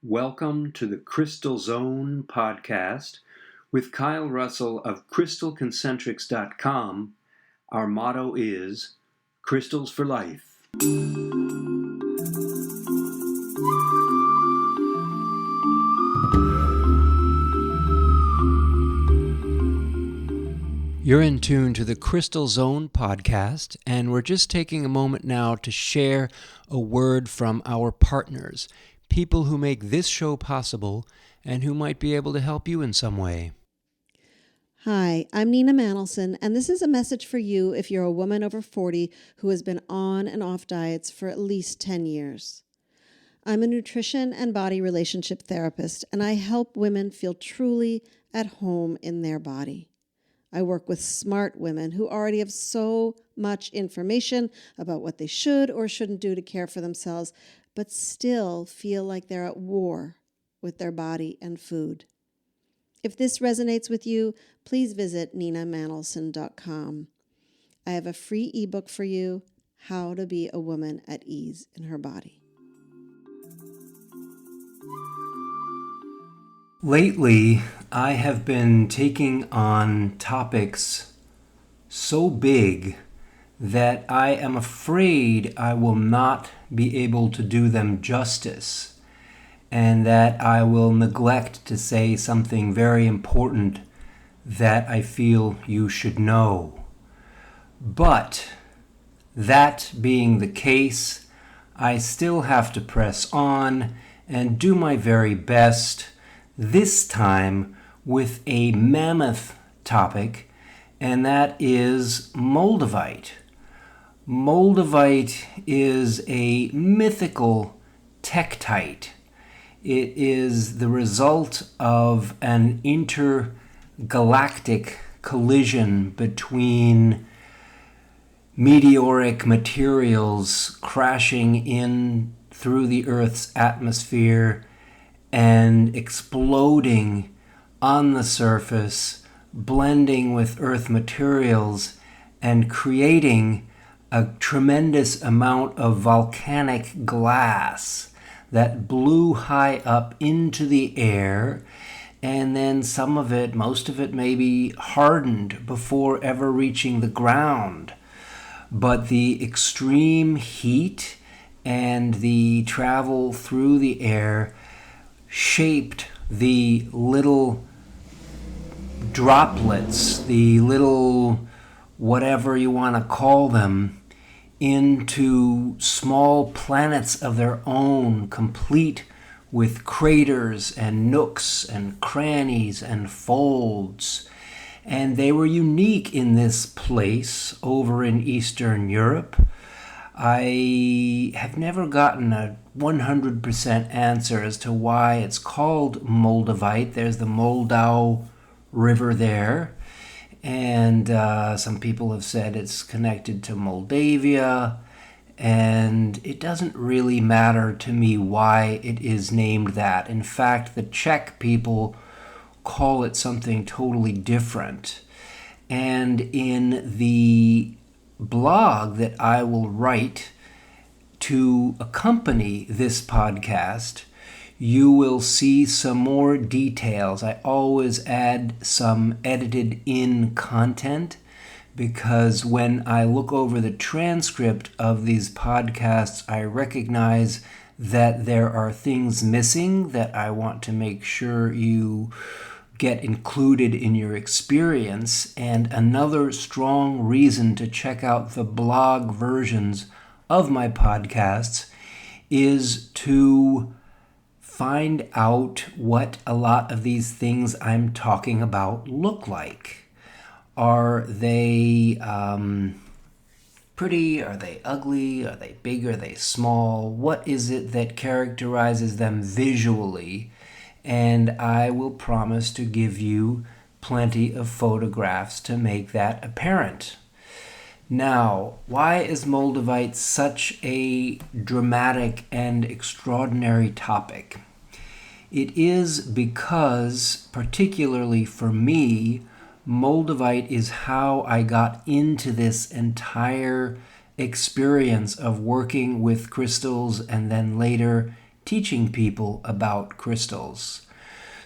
Welcome to the Crystal Zone podcast with Kyle Russell of crystalconcentrics.com. Our motto is Crystals for Life. You're in tune to the Crystal Zone podcast, and we're just taking a moment now to share a word from our partners, people who make this show possible and who might be able to help you in some way. Hi, I'm Nina Manelson, and this is a message for you if you're a woman over 40 who has been on and off diets for at least 10 years. I'm a nutrition and body relationship therapist, and I help women feel truly at home in their body. I work with smart women who already have so much information about what they should or shouldn't do to care for themselves, but still feel like they're at war with their body and food. If this resonates with you, please visit ninamanelson.com. I have a free ebook for you, How to Be a Woman at Ease in Her Body. Lately, I have been taking on topics so big that I am afraid I will not be able to do them justice, and that I will neglect to say something very important that I feel you should know. But that being the case, I still have to press on and do my very best, this time with a mammoth topic, and that is Moldavite. Moldavite is a mythical tektite. It is the result of an intergalactic collision between meteoric materials crashing in through the Earth's atmosphere and exploding on the surface, blending with Earth materials and creating a tremendous amount of volcanic glass that blew high up into the air, and then most of it maybe hardened before ever reaching the ground. But the extreme heat and the travel through the air shaped the little droplets, the little whatever you want to call them, into small planets of their own, complete with craters and nooks and crannies and folds. And they were unique in this place over in Eastern Europe. I have never gotten a 100% answer as to why it's called Moldavite. There's the Moldau River there, and some people have said it's connected to Moldavia, and it doesn't really matter to me why it is named that. In fact, the Czech people call it something totally different. And in the blog that I will write to accompany this podcast, you will see some more details. I always add some edited in content because when I look over the transcript of these podcasts, I recognize that there are things missing that I want to make sure you get included in your experience. And another strong reason to check out the blog versions of my podcasts is to find out what a lot of these things I'm talking about look like. Are they pretty? Are they ugly? Are they big? Are they small? What is it that characterizes them visually? And I will promise to give you plenty of photographs to make that apparent. Now, why is Moldavite such a dramatic and extraordinary topic? It is because, particularly for me, Moldavite is how I got into this entire experience of working with crystals and then later teaching people about crystals.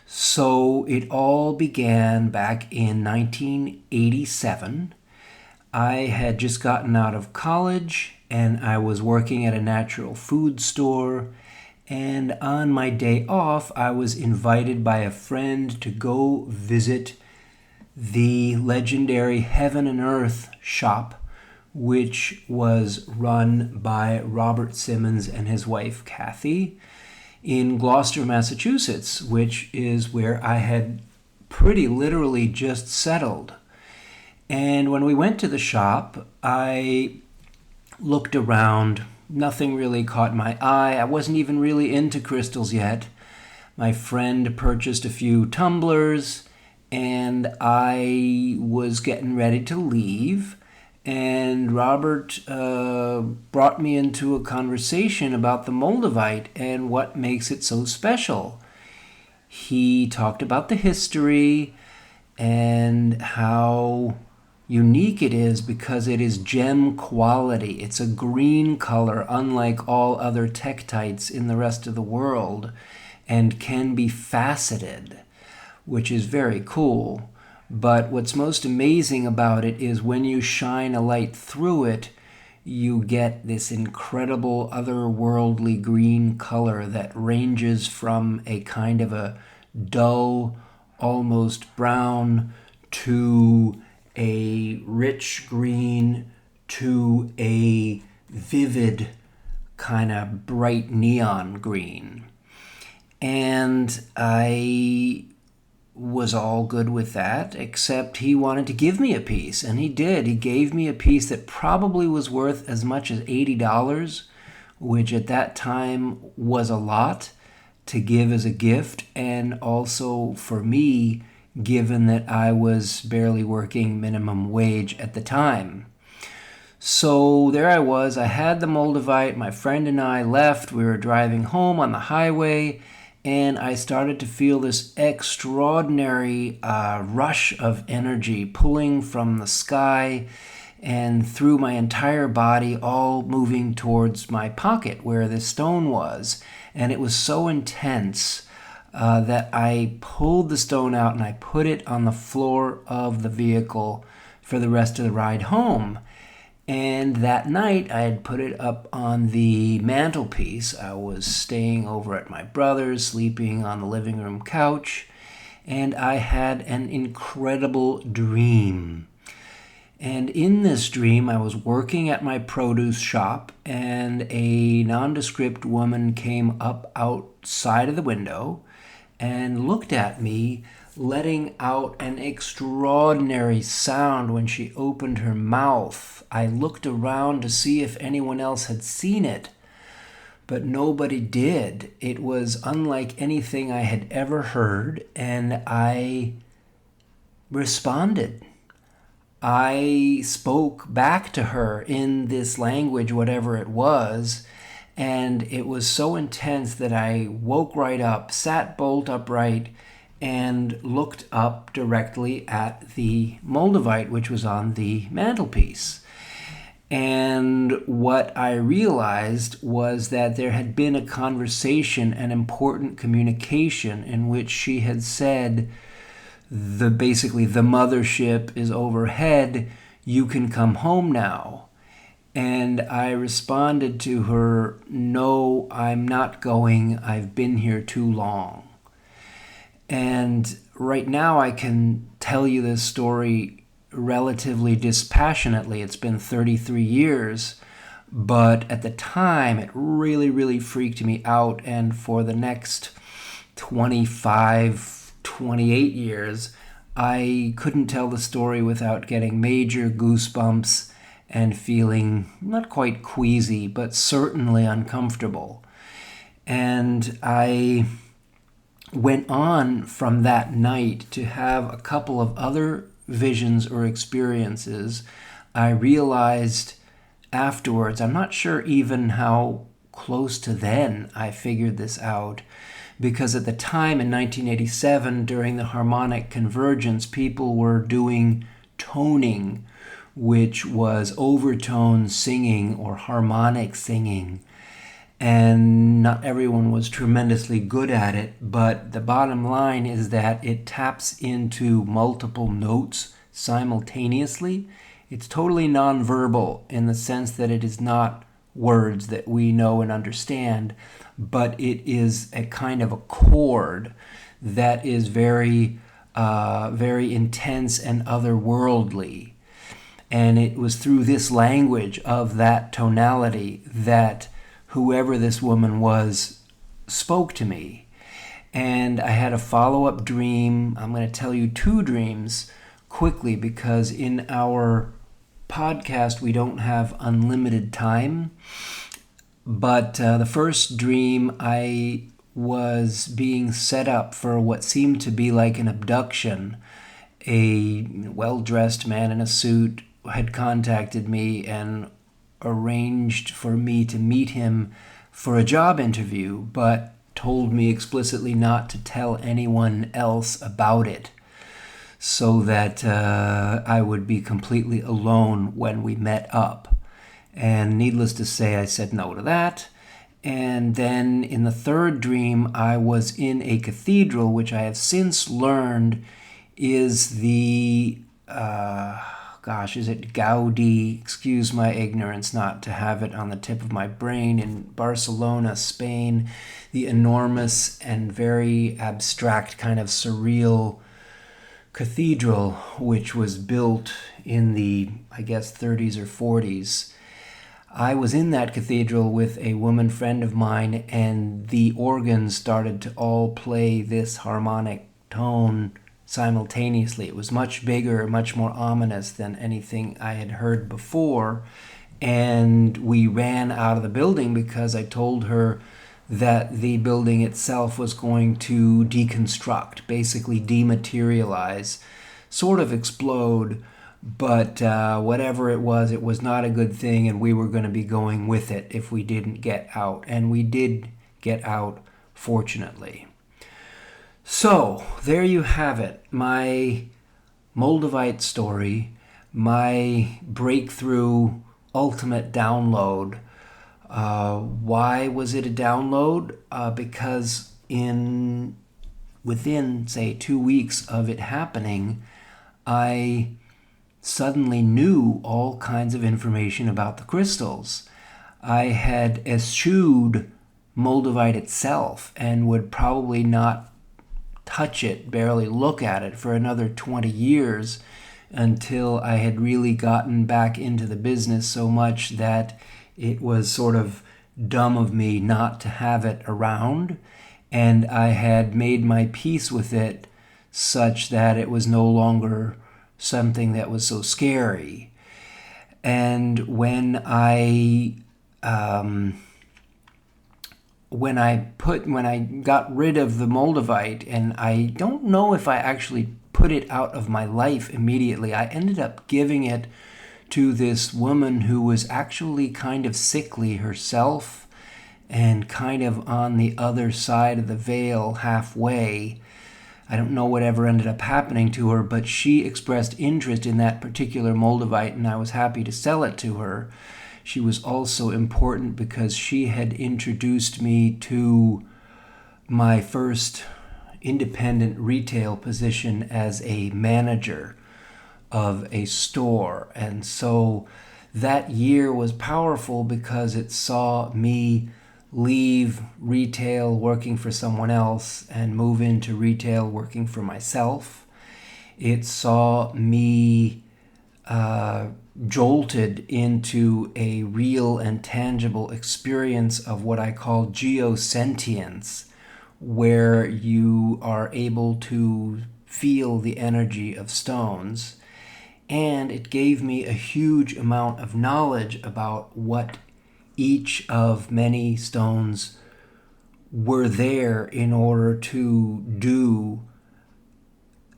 So it all began back in 1987. I had just gotten out of college and I was working at a natural food store. And on my day off, I was invited by a friend to go visit the legendary Heaven and Earth shop, which was run by Robert Simmons and his wife Kathy in Gloucester, Massachusetts, which is where I had pretty literally just settled. And when we went to the shop, I looked around. Nothing really caught my eye. I wasn't even really into crystals yet. My friend purchased a few tumblers, and I was getting ready to leave. And Robert brought me into a conversation about the Moldavite and what makes it so special. He talked about the history and how unique it is because it is gem quality. It's a green color, unlike all other tektites in the rest of the world, and can be faceted, which is very cool. But what's most amazing about it is when you shine a light through it, you get this incredible otherworldly green color that ranges from a kind of a dull, almost brown, to a rich green, to a vivid kind of bright neon green. And I was all good with that, except he wanted to give me a piece, and he did. He gave me a piece that probably was worth as much as $80, which at that time was a lot to give as a gift, and also for me, given that I was barely working minimum wage at the time. So there I was. I had the Moldavite. My friend and I left. We were driving home on the highway, and I started to feel this extraordinary rush of energy pulling from the sky and through my entire body, all moving towards my pocket where the stone was. And it was so intense that I pulled the stone out and I put it on the floor of the vehicle for the rest of the ride home. And that night, I had put it up on the mantelpiece. I was staying over at my brother's, sleeping on the living room couch, and I had an incredible dream. And in this dream, I was working at my produce shop, and a nondescript woman came up outside of the window and looked at me, letting out an extraordinary sound when she opened her mouth. I looked around to see if anyone else had seen it, but nobody did. It was unlike anything I had ever heard, and I responded. I spoke back to her in this language, whatever it was, and it was so intense that I woke right up, sat bolt upright, and looked up directly at the Moldavite, which was on the mantelpiece. And what I realized was that there had been a conversation, an important communication, in which she had said, basically the mothership is overhead, you can come home now. And I responded to her, no, I'm not going, I've been here too long. And right now I can tell you this story relatively dispassionately. It's been 33 years, but at the time it really, really freaked me out. And for the next 25, 28 years, I couldn't tell the story without getting major goosebumps and feeling not quite queasy, but certainly uncomfortable. And I went on from that night to have a couple of other visions or experiences. I realized afterwards, I'm not sure even how close to then I figured this out, because at the time in 1987, during the harmonic convergence, people were doing toning, which was overtone singing or harmonic singing. and not everyone was tremendously good at it, but the bottom line is that it taps into multiple notes simultaneously. It's totally nonverbal in the sense that it is not words that we know and understand, but it is a kind of a chord that is very, very intense and otherworldly. And it was through this language of that tonality that whoever this woman was spoke to me. And I had a follow-up dream. I'm going to tell you two dreams quickly because in our podcast we don't have unlimited time. But the first dream, I was being set up for what seemed to be like an abduction. A well-dressed man in a suit had contacted me and arranged for me to meet him for a job interview, but told me explicitly not to tell anyone else about it so that I would be completely alone when we met up. And needless to say, I said no to that. And then in the third dream, I was in a cathedral, which I have since learned is the is it Gaudi? Excuse my ignorance not to have it on the tip of my brain. In Barcelona, Spain, the enormous and very abstract kind of surreal cathedral, which was built in the, I guess, 30s or 40s. I was in that cathedral with a woman friend of mine, and the organs started to all play this harmonic tone simultaneously. It was much bigger, much more ominous than anything I had heard before. And we ran out of the building because I told her that the building itself was going to deconstruct, basically dematerialize, sort of explode. But whatever it was not a good thing, and we were going to be going with it if we didn't get out. And we did get out, fortunately. So, there you have it. My Moldavite story, my breakthrough ultimate download. Why was it a download? Because within, say, 2 weeks of it happening, I suddenly knew all kinds of information about the crystals. I had eschewed Moldavite itself and would probably not touch it, barely look at it for another 20 years until I had really gotten back into the business so much that it was sort of dumb of me not to have it around. And I had made my peace with it such that it was no longer something that was so scary. And when I got rid of the Moldavite, and I don't know if I actually put it out of my life immediately, I ended up giving it to this woman who was actually kind of sickly herself and kind of on the other side of the veil halfway. I don't know whatever ended up happening to her, but she expressed interest in that particular Moldavite, and I was happy to sell it to her. She was also important because she had introduced me to my first independent retail position as a manager of a store. And so that year was powerful because it saw me leave retail working for someone else and move into retail working for myself. It saw me jolted into a real and tangible experience of what I call geosentience, where you are able to feel the energy of stones. And it gave me a huge amount of knowledge about what each of many stones were there in order to do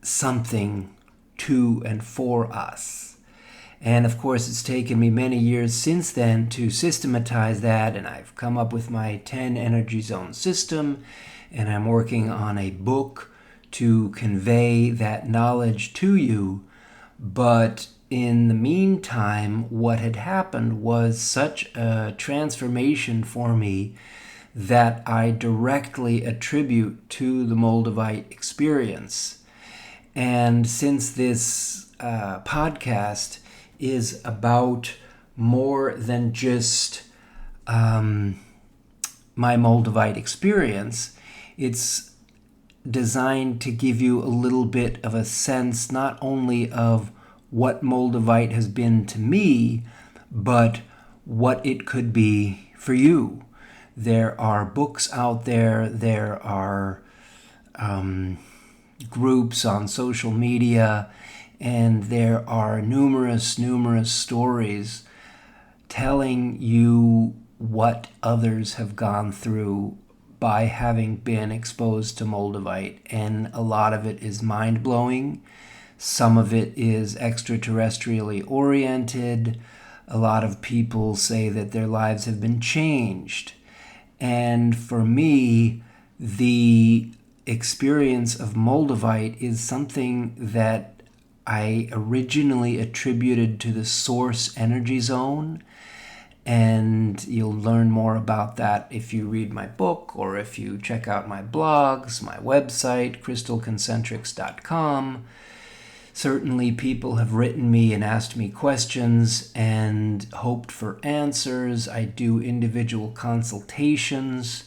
something to and for us. And of course, it's taken me many years since then to systematize that, and I've come up with my 10 energy zone system, and I'm working on a book to convey that knowledge to you. But in the meantime, what had happened was such a transformation for me that I directly attribute to the Moldavite experience. And since this podcast is about more than just my Moldavite experience, it's designed to give you a little bit of a sense not only of what Moldavite has been to me, but what it could be for you. There are books out there, there are groups on social media, and there are numerous stories telling you what others have gone through by having been exposed to Moldavite, and a lot of it is mind-blowing. Some of it is extraterrestrially oriented. A lot of people say that their lives have been changed. And for me, the experience of Moldavite is something that I originally attributed to the source energy zone. And you'll learn more about that if you read my book or if you check out my blogs, my website, crystalconcentrics.com. Certainly people have written me and asked me questions and hoped for answers. I do individual consultations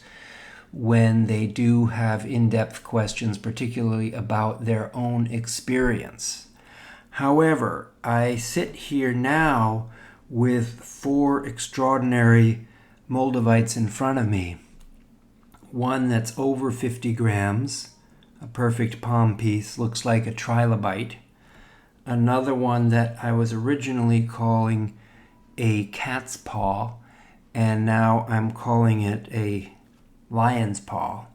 when they do have in-depth questions, particularly about their own experience. However, I sit here now with 4 extraordinary Moldavites in front of me. One that's over 50 grams, a perfect palm piece, looks like a trilobite. Another one that I was originally calling a cat's paw, and now I'm calling it a lion's paw.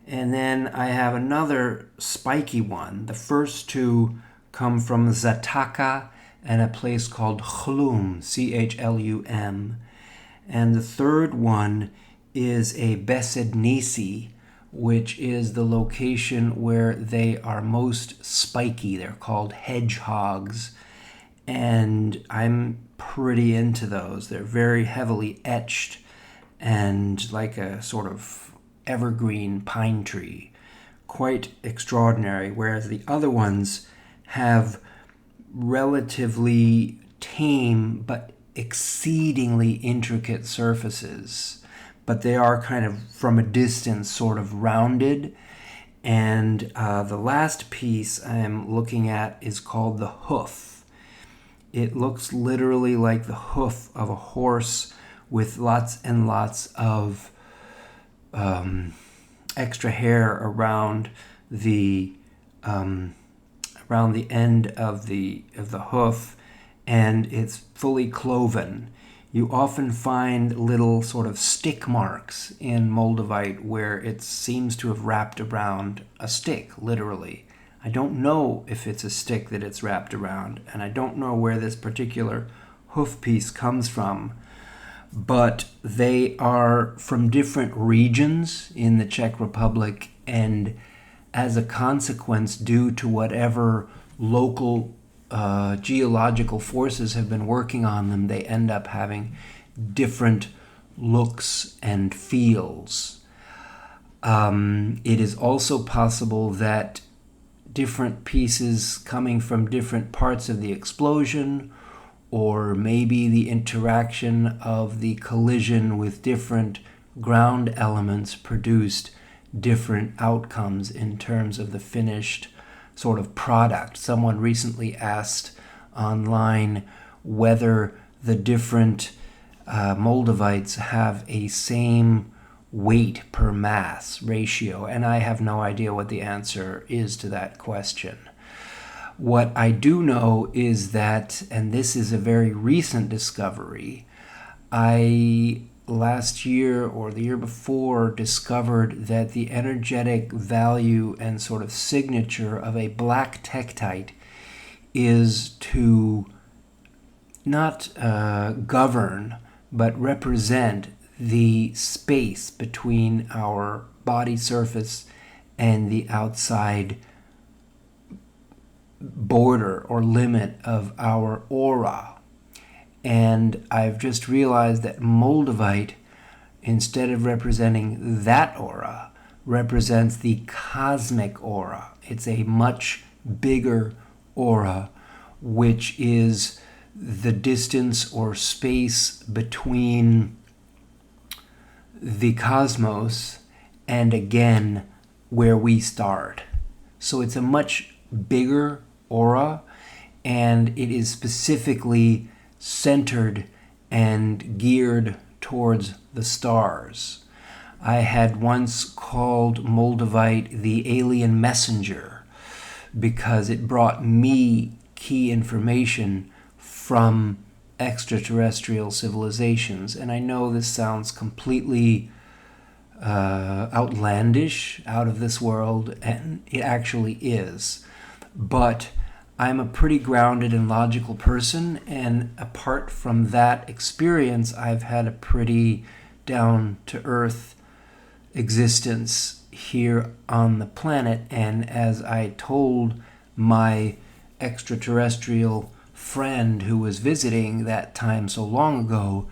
And then I have another spiky one. The first 2 come from Zataka and a place called Chlum, Chlum. And the third one is a Besednisi, which is the location where they are most spiky. They're called hedgehogs, and I'm pretty into those. They're very heavily etched and like a sort of evergreen pine tree. Quite extraordinary, whereas the other ones have relatively tame but exceedingly intricate surfaces. But they are kind of, from a distance, sort of rounded. And the last piece I'm looking at is called the hoof. It looks literally like the hoof of a horse with lots and lots of extra hair around the end of the hoof, and it's fully cloven. You often find little sort of stick marks in Moldavite where it seems to have wrapped around a stick, literally. I don't know if it's a stick that it's wrapped around, and I don't know where this particular hoof piece comes from, but they are from different regions in the Czech Republic, and as a consequence, due to whatever local geological forces have been working on them, they end up having different looks and feels. It is also possible that different pieces coming from different parts of the explosion, or maybe the interaction of the collision with different ground elements, produced different outcomes in terms of the finished sort of product. Someone recently asked online whether the different Moldavites have a same weight per mass ratio, and I have no idea what the answer is to that question. What I do know is that, and this is a very recent discovery, I last year or the year before discovered that the energetic value and sort of signature of a black tektite is to not govern, but represent the space between our body surface and the outside border or limit of our aura. And I've just realized that Moldavite, instead of representing that aura, represents the cosmic aura. It's a much bigger aura, which is the distance or space between the cosmos and, again, where we start. So it's a much bigger aura, and it is specifically centered and geared towards the stars. I had once called Moldavite the alien messenger because it brought me key information from extraterrestrial civilizations. And I know this sounds completely outlandish, out of this world, and it actually is. But I'm a pretty grounded and logical person, and apart from that experience, I've had a pretty down-to-earth existence here on the planet. And as I told my extraterrestrial friend who was visiting that time so long ago,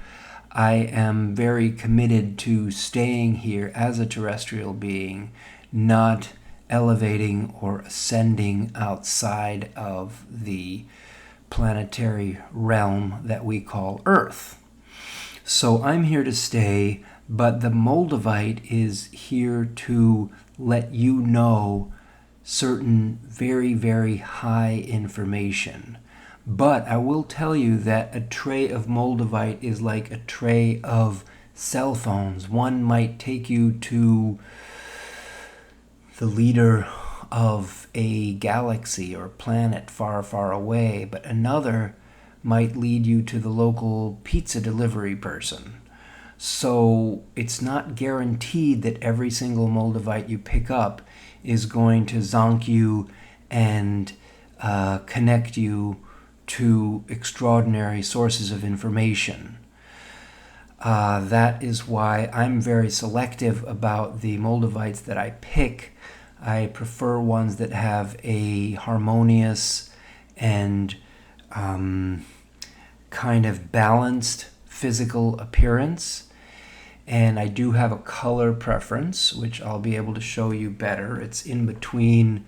I am very committed to staying here as a terrestrial being, not elevating or ascending outside of the planetary realm that we call Earth. So I'm here to stay, but the Moldavite is here to let you know certain very, very high information. But I will tell you that a tray of Moldavite is like a tray of cell phones. One might take you to the leader of a galaxy or planet far, far away, but another might lead you to the local pizza delivery person. So it's not guaranteed that every single Moldavite you pick up is going to zonk you and connect you to extraordinary sources of information. That is why I'm very selective about the Moldavites that I pick. I prefer ones that have a harmonious and kind of balanced physical appearance. And I do have a color preference, which I'll be able to show you better. It's in between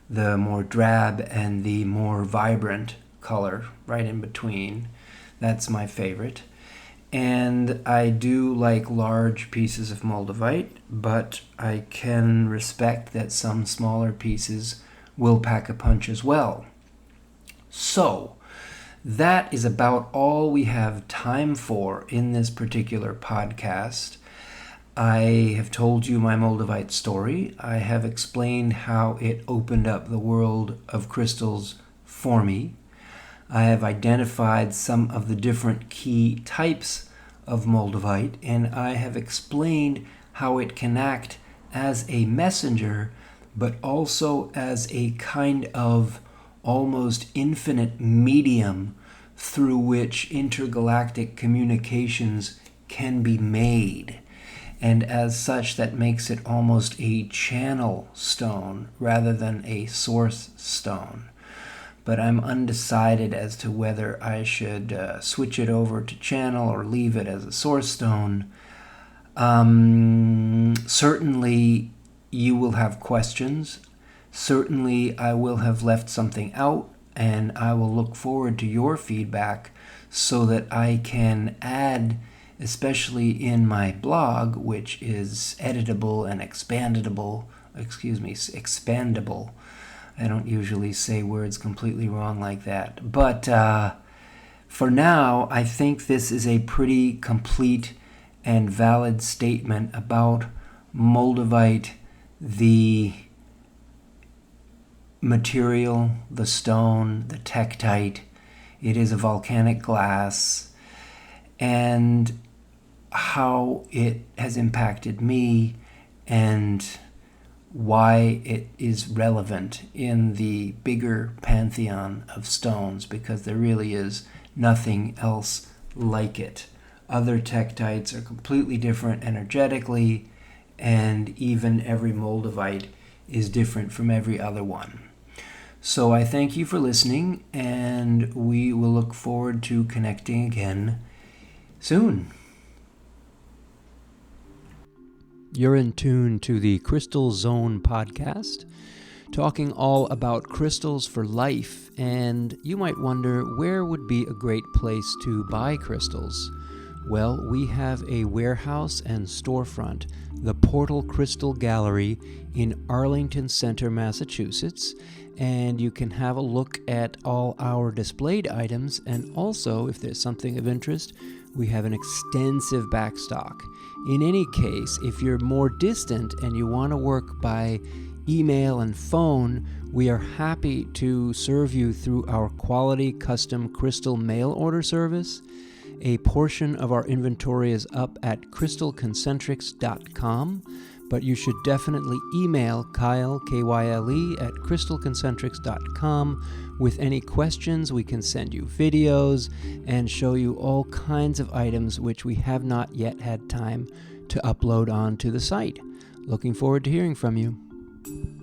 the more drab and the more vibrant color, right in between. That's my favorite. And I do like large pieces of Moldavite, but I can respect that some smaller pieces will pack a punch as well. So, that is about all we have time for in this particular podcast. I have told you my Moldavite story. I have explained how it opened up the world of crystals for me. I have identified some of the different key types of Moldavite, and I have explained how it can act as a messenger, but also as a kind of almost infinite medium through which intergalactic communications can be made. And as such, that makes it almost a channel stone rather than a source stone. But I'm undecided as to whether I should switch it over to channel or leave it as a source stone. Certainly you will have questions. Certainly I will have left something out, and I will look forward to your feedback so that I can add, especially in my blog, which is editable and expandable. I don't usually say words completely wrong like that. But for now, I think this is a pretty complete and valid statement about Moldavite, the material, the stone, the tektite. It is a volcanic glass, and how it has impacted me and why it is relevant in the bigger pantheon of stones, because there really is nothing else like it. Other tektites are completely different energetically, and even every Moldavite is different from every other one. So I thank you for listening, and we will look forward to connecting again soon. You're in tune to the Crystal Zone podcast, talking all about crystals for life, and you might wonder where would be a great place to buy crystals. Well, we have a warehouse and storefront, the Portal Crystal Gallery in Arlington Center, Massachusetts, and you can have a look at all our displayed items, and also, if there's something of interest, we have an extensive backstock. In any case, if you're more distant and you want to work by email and phone, we are happy to serve you through our quality custom crystal mail order service. A portion of our inventory is up at crystalconcentrics.com, but you should definitely email Kyle, K-Y-L-E, at crystalconcentrics.com with any questions. We can send you videos and show you all kinds of items which we have not yet had time to upload onto the site. Looking forward to hearing from you.